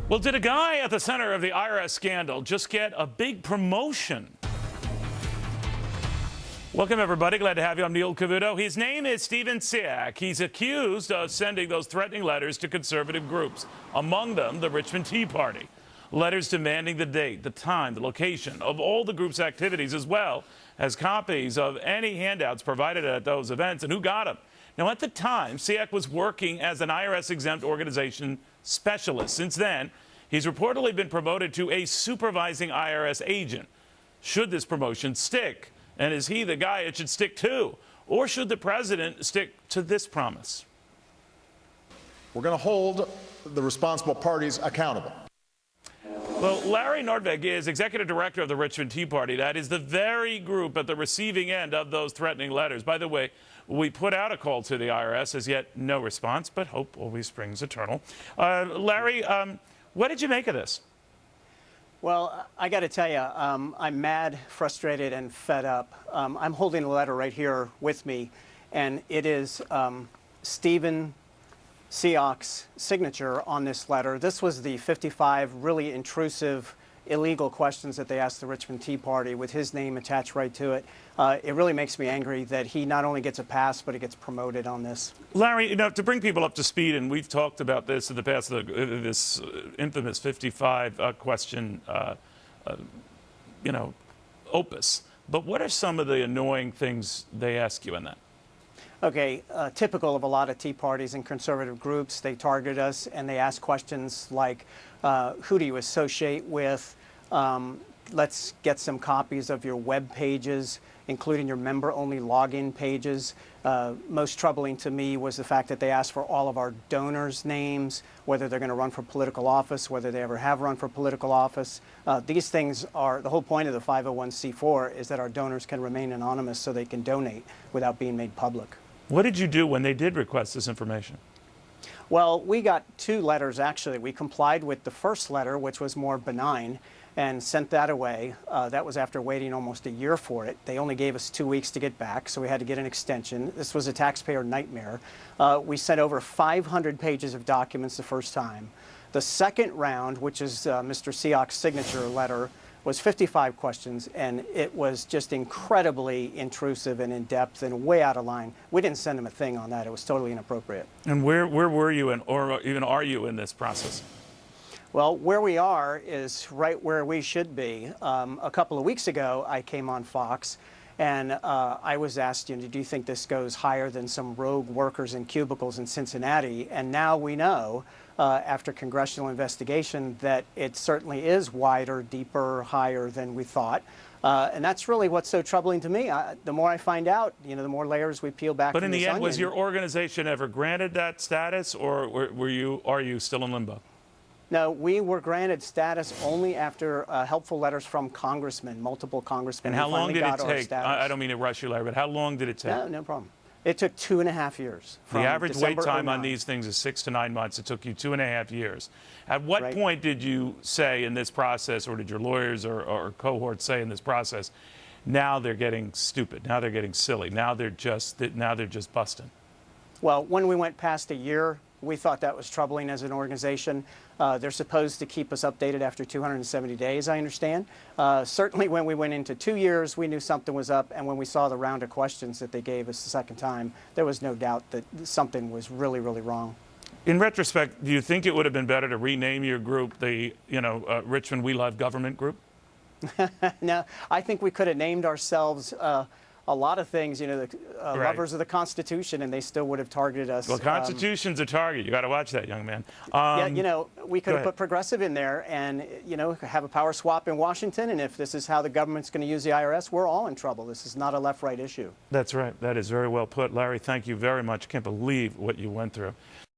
Well, did a guy at the center of the IRS scandal just get a big promotion? Welcome, everybody. Glad to have you. I'm Neil Cavuto. His name is Stephen Siak. He's accused of sending those threatening letters to conservative groups, among them the Richmond Tea Party. Letters demanding the date, the time, the location of all the group's activities, as well as copies of any handouts provided at those events and who got them. Now, at the time, Siak was working as an IRS-exempt organization specialist. Since then, he's reportedly been promoted to a supervising IRS agent. Should this promotion stick? And is he the guy it should stick to? Or should the president stick to this promise? We're going to hold the responsible parties accountable. Well, Larry Nordvig is executive director of the Richmond Tea Party. That is the very group at the receiving end of those threatening letters. By the way, we put out a call to the IRS, as yet no response, but hope always springs eternal. Larry, what did you make of this? Well, I got to tell you, I'm mad, frustrated, and fed up. I'm holding a letter right here with me, and it is Stephen Siak's signature on this letter. This was the 55 really intrusive, illegal questions that they asked the Richmond Tea Party with his name attached right to it. It really makes me angry that he not only gets a pass, but he gets promoted on this. Larry, you know, to bring people up to speed, and we've talked about this in the past, this infamous 55 question, opus. But what are some of the annoying things they ask you in that? Okay, typical of a lot of Tea Parties and conservative groups, they target us and they ask questions like, who do you associate with? Let's get some copies of your web pages, including your member-only login pages. Most troubling to me was the fact that they asked for all of our donors' names, whether they're going to run for political office, whether they ever have run for political office. These things are, the whole point of the 501c4 is that our donors can remain anonymous so they can donate without being made public. What did you do when they did request this information? Well, we got two letters, actually. We complied with the first letter, which was more benign, and sent that away. That was after waiting almost a year for it. They only gave us 2 weeks to get back, so we had to get an extension. This was a taxpayer nightmare. We sent over 500 pages of documents the first time. The second round, which is Mr. Siak's signature letter, was 55 questions, and it was just incredibly intrusive and in-depth and way out of line. We didn't send him a thing on that. It was totally inappropriate. And where were you in, or even are you in this process? Well, where we are is right where we should be. A couple of weeks ago, I came on Fox, and I was asked, do you think this goes higher than some rogue workers in cubicles in Cincinnati? And now we know, after congressional investigation, that it certainly is wider, deeper, higher than we thought. And that's really what's so troubling to me. The more I find out, the more layers we peel back. But in the end, onion. was your organization ever granted that status, or are you still in limbo? No, we were granted status only after helpful letters from congressmen, multiple congressmen. And how long did it take? I don't mean to rush you, Larry, but how long did it take? No problem. It took 2.5 years. The average wait time on these things is 6 to 9 months. It took you 2.5 years. At what point did you say in this process, or did your lawyers or cohorts say in this process, now they're getting stupid, now they're getting silly, now they're just busting? Well, when we went past a year, we thought that was troubling as an organization. They're supposed to keep us updated after 270 days, I understand. Certainly when we went into 2 years, we knew something was up, and when we saw the round of questions that they gave us the second time, there was no doubt that something was really, really wrong. In retrospect, do you think it would have been better to rename your group the, Richmond We Love Government Group? No, I think we could have named ourselves a lot of things, lovers of the Constitution, and they still would have targeted us. Well, Constitution's a target. You got to watch that, young man. Yeah, we could have put progressive in there and, have a power swap in Washington, and if this is how the government's going to use the IRS, we're all in trouble. This is not a left-right issue. That's right. That is very well put. Larry, thank you very much. Can't believe what you went through.